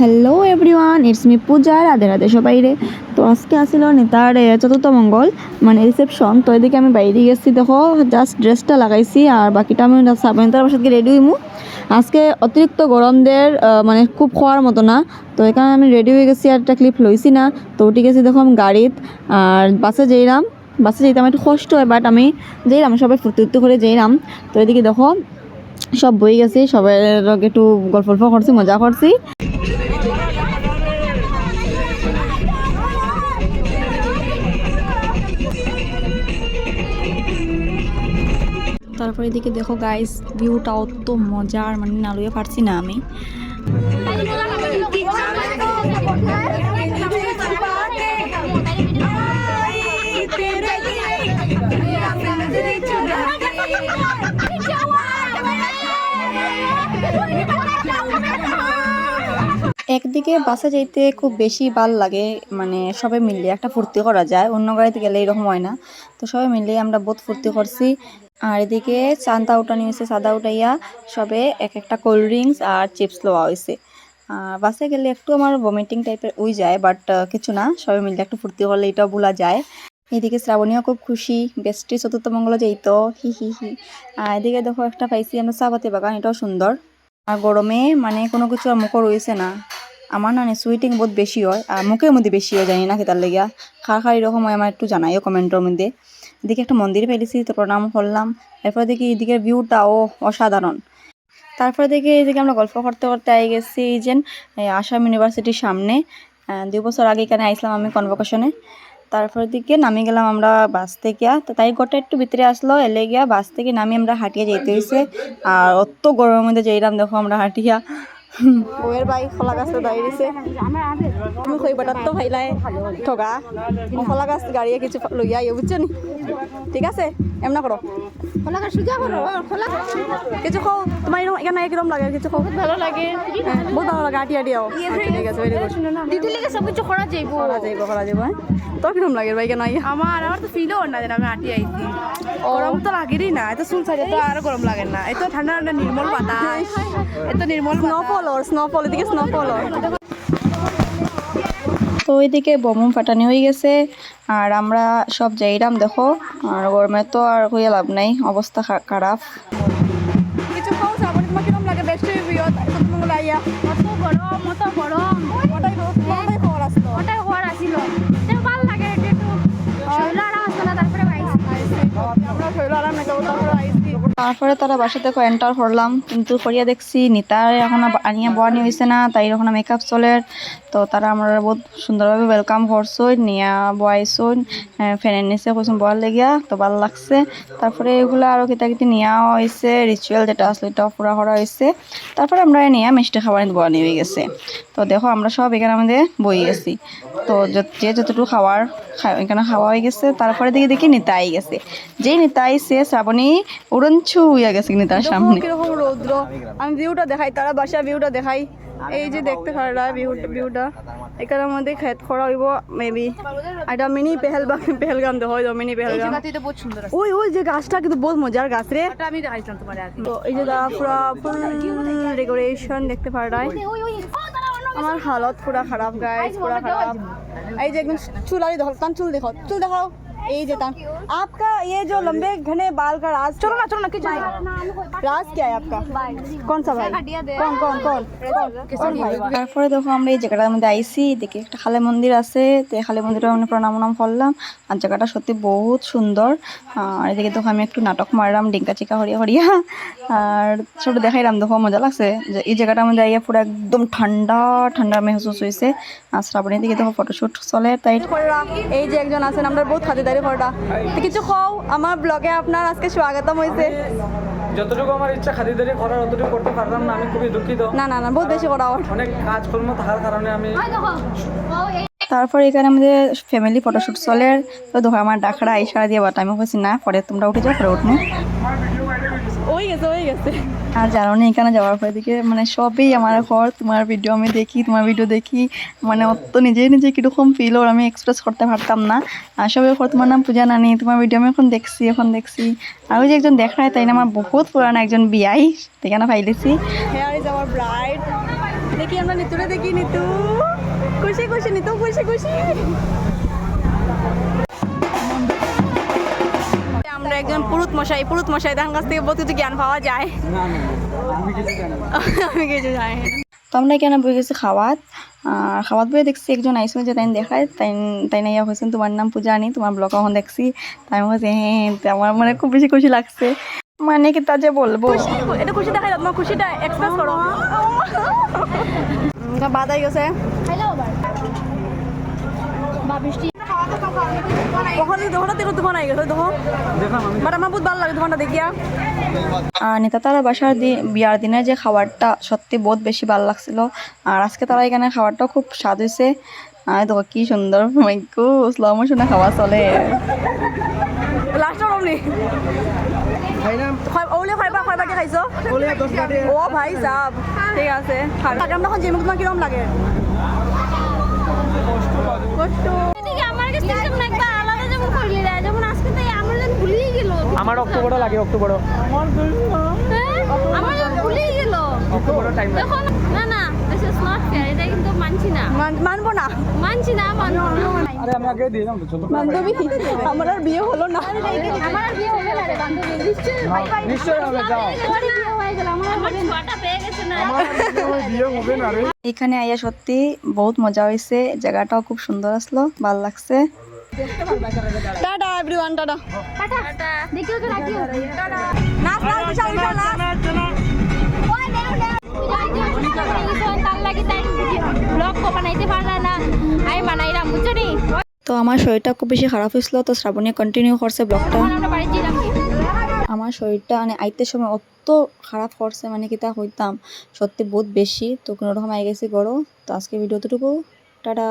Hello everyone, it's me পূজা। রাধে রাধে সবাইরে। তো আজকে আসিল নেতার চতুর্থ মঙ্গল মানে রিসেপশন। তো এদিকে আমি বাইরে গেছি, দেখো জাস্ট ড্রেসটা লাগাইছি আর বাকিটা আমি সাবমিতার বাসাতে রেডি হইমু। আজকে অতিরিক্ত গরমদের মানে খুব খাওয়ার মতো না, তো এখানে আমি রেডি হয়ে গেছি আর একটা ক্লিপ লইছি না। তো উঠে গেছি দেখো আমি গাড়িত, আর বাসে যাইলাম। বাসে যেতে আমার একটু কষ্ট হয়, বাট আমি যাইলাম, সবাই ফুর্তি করে যাইলাম। তো এদিকে দেখো সব বই গেছি, সবাই একটু গল্প করছি, মজা করছি। তারপরে এদিকে দেখো গাইস, ভিউটা অত মজার, মানে না লইয়া পারছি না আমি। একদিকে বাসে যাইতে খুব বেশি ভাল লাগে, মানে সবাই মিলে একটা ফুর্তি করা যায়, অন্য গাড়িতে গেলে এরকম হয় না। তো সবাই মিলে আমরা বহুত ফুর্তি করছি। আর এদিকে চান্দা উঠানি হয়েছে, সাদা উঠাইয়া সবে এক একটা কোল্ড ড্রিঙ্কস আর চিপস লওয়া হয়েছে। বাসে গেলে একটু আমার ভমিটিং টাইপের উই যায়, বাট কিছু না, সবাই মিলে একটু ফুর্তি করলে এটাও ভোলা যায়। এদিকে শ্রাবণীও খুব খুশি, বেস্টি চতুর্থ মঙ্গল যাইতো, হি হি হি। আর এদিকে দেখো একটা পাইছি আমরা চাপাতি বাগান, এটাও সুন্দর। আর গরমে মানে কোনো কিছু আর মুখও রয়েছে না। আমার না সুইটিং বহুত বেশি হয়, আর মুখের মধ্যে বেশি হয়, জানি না খেতার লেগিয়া। খার এরকম হয় আমার, একটু জানাইও কমেন্টের মধ্যে। এদিকে একটা মন্দির পেয়েছি, তো প্রণাম করলাম। এরপর দেখি এদিকের ভিউটাও অসাধারণ। তারপরে দেখি এদিকে আমরা গল্প করতে করতে আই গেছি এই যে আসাম ইউনিভার্সিটির সামনে। 2 বছর আগে এখানে আইসলাম আমি কনভোকেশনে। তারপর দিকে নামি গেলাম আমরা বাস থেকে। তো তাই গোটা একটু ভিতরে আসলো, এলে গিয়া বাস থেকে নামি আমরা হাঁটিয়ে যেতে হয়েছে। আর অত গরমের মধ্যে যাইলাম দেখো আমরা হাঁটিয়া। বউয়ের বাইক খোলা গাছটা দাঁড়িয়েছে, আমি কই বাটার তো ভাইলাই ঠগা খোলা গাছ গাড়িয়ে কিছু লইয়া আইও, বুঝছো নি? ঠিক আছে, এমনা করো, কিছু খাও। তোমার এখানে কিরম লাগে? কিছু খাও, ভালো লাগে, বহুত ভালো লাগে। হাঁটি হাঁটিয়াও ঠিক আছে, ভেরি গুড। ডিউটি লেগে সব কিছু করা যাইবো। হ্যাঁ। তোর কিরম লাগে ভাই? কেন আমার তো ফিলও না যে আমি হাঁটি আইছি। গরম তো লাগেরই না, এত সুলসাইডে তো আর গরম লাগে না, এত ঠান্ডা ঠান্ডা নির্মল বাতাস, এত নির্মল স্নোফল এদিকে স্নোফল। তো ওইদিকে বোম ফাটানি হয়ে গেছে, আর আমরা সব যাইলাম দেখো। আর গরমে তো আর হইয়া লাভ নাই, অবস্থা খারাপ। কিছু খাও শ্রাবণী, তোমার কিরম লাগে? বেস্ট রিভিউ তুমি লাইয়া অত গরম, অত গরম, ওটাই খবর আসতো, ওটাই হওয়ার আসিল। ভালো লাগে একটু শরীর আরাম আসতো না, তারপরে আমরা শরীর আরাম না, তারপরে আইসি। তারপরে তারা বাসাতে এন্টার করলাম, কিন্তু করিয়া দেখছি নিতার এখন আনিয়া বোয়ানি হয়েছে না, তাই এখন মেকআপ চলে। তো তারা আমরা বহুত সুন্দরভাবে ওয়েলকাম করছই, নিয়া বয়াইছই ফ্যানের নিচে কইসুন বয়ার লেগিয়া, তো ভালো লাগছে। তারপরে এগুলো আরও কিতাকিতি নেওয়া হয়েছে, রিচুয়াল যেটা আসলে এটাও পুরা করা হয়েছে। তারপরে আমরা নিয়ে মিষ্টি খাবার বোয়ানি হয়ে গেছে। তো দেখো আমরা সব এখানে আমাদের বই গেছি। তো যে যতটুকু খাওয়ার এখানে খাওয়া হয়ে গেছে। তারপরে দেখি নিতা আই গেছে। যেই নিতা আইসে শ্রাবণী উড়নছু হইয়া গেছে নিতার সামনে। কিরকম রৌদ্র, আমি ভিউটা দেখাই, তারা বাসা ভিউটা দেখাই। এই যে দেখতে পারা ভিউটা এখানে আমাদের খেত করা হইব মেবি। এটা মিনি পেহেলগাম দেখো, মিনি পেহেলগাম। বহুত সুন্দর। ওই যে গাছটা কিন্তু বহুত মজার গাছ রে, আমি দেখাইছিলাম তোমার আগে। তো এই যে পুরা ফুল ডেকোরেশন দেখতে পারাই। আমার হালত পুরা খারাপ গাইস, পুরা খারাপ। এই যে একদম চুলারি দেখো, চুল দেখাও। এই যে आपका ये जो लंबे घने बाल का राज, चलो ना राज क्या है आपका? कौन सा भाई? कौन भाई? তারপরে দেখো আমরা এই জায়গাটার মধ্যে আইছি, দেখি একটা খালে মন্দির আছে। তো খালে মন্দিরে আমরা প্রণাম করলাম, আর জায়গাটা সত্যি বহুত সুন্দর। আর এদিকে দেখো আমি একটু নাটক মারলাম, ডিঙ্কা চিকা হরিয়া। আর সব দেখাইলাম, দেখো মজা লাগছে যে এই জায়গাটার মধ্যে আইয়া পুরো একদম ঠান্ডা মেহসুস হয়েছে। আর শ্রাবণীর দিকে দেখো ফটোশুট চলে। তাই এই যে একজন আছেন, আমরা বহুত খাতিরদারি করা। তো কিছু খাও, আমার ব্লগে আপনার আজকে স্বাগতম হয়েছে। যতটুকু আমার ইচ্ছা খাতিরদারি করার অতটুকু করতে পারলাম না, আমি খুবই দুঃখিত। না বহুত বেশি করা, অনেক কাজকর্ম থাকার কারণে আমি। তারপর এখানে আমাদের ফ্যামিলি ফটোশুট চলে। তো দেখো আমার ডাকরা ইশারা দিয়ে বাট আমি বলছি না, পরে তোমরা উঠে যাও, পরে উঠবো। ওই গেছে। আর জানো না, এখানে যাওয়ার পরে দিকে মানে সবই আমার ঘর। তোমার ভিডিও দেখি, মানে অত নিজে কিরকম ফিল ওর আমি এক্সপ্রেস করতে পারতাম না। আর সবাই ঘর, তোমার নাম পূজা নানি, তোমার ভিডিও আমি এখন দেখছি। আর ওই যে একজন দেখায়, তাই না আমার বহুত পুরানো একজন বিয়াই, সেখানে পাইলেছি। Here is our bride. দেখি আমরা নিতুরে দেখি, নিতু খুশি খুশি, নিতু খুশি খুশি। আমরা একজন পুরুত মশাই তার কাছ থেকে বহুত কিছু জ্ঞান পাওয়া যায়। আমি কিছু জানি না। তো আমরা এখানে বই গেছি খাওয়াত, আর খাওয়াত বইয়ে দেখছি একজন আইসো যে তাই দেখায়, তাই না ইয়া হয়েছেন তোমার নাম পূজানি, তোমার ব্লগ এখন দেখছি, তাই আমি বলছি হ্যাঁ, তো আমার মানে খুব বেশি খুশি লাগছে, মানে কি তা যে বলবো। এটা খুশি দেখাই, তোমার খুশিটা এক্সপ্রেস করো। বাদাই গেছে আর নেতা তারা বাসার বিয়ার দিনে যে খাবারটা সত্যি বহুত বেশি ভালো লাগছিল, আর আজকে তারা এখানে খাবারটাও খুব স্বাদ হয়েছে। আর দেখো কি সুন্দর মাইকু স্লো মোশনে খাওয়া চলে। ও ভাই সাব, ঠিক আছে। আমরা জিম তোমার কিরকম লাগে? কষ্ট আমার অক্টোবরও লাগে, অক্টোবরও টাইম মানবো না, আরে আমি আগে দিয়ে দাম তো চলো। বান্ধবী আমার আর বিয়ে হলো না। নিশ্চয়ই হবে, যাও। বিয়ে হবে না রে। এখানে আইয়া সত্যি বহুত মজা হয়েছে, জায়গাটাও খুব সুন্দর আসলো, ভালো লাগছে। Tata everyone, tata. নাচ নাচ বিশাল বিশাল নাচ। তো আমার শরীরটা খুব বেশি খারাপ হয়েছিল, তো শ্রাবণী কন্টিনিউ করছে ব্লগটা। আমার শরীরটা মানে আইতে সময় অত খারাপ করছে, মানে কি তা হইতাম সত্যি বহুত বেশি, তো কোনো রকম আই গেছি গড়ো। তো আজকে ভিডিওটুকু, টাটা।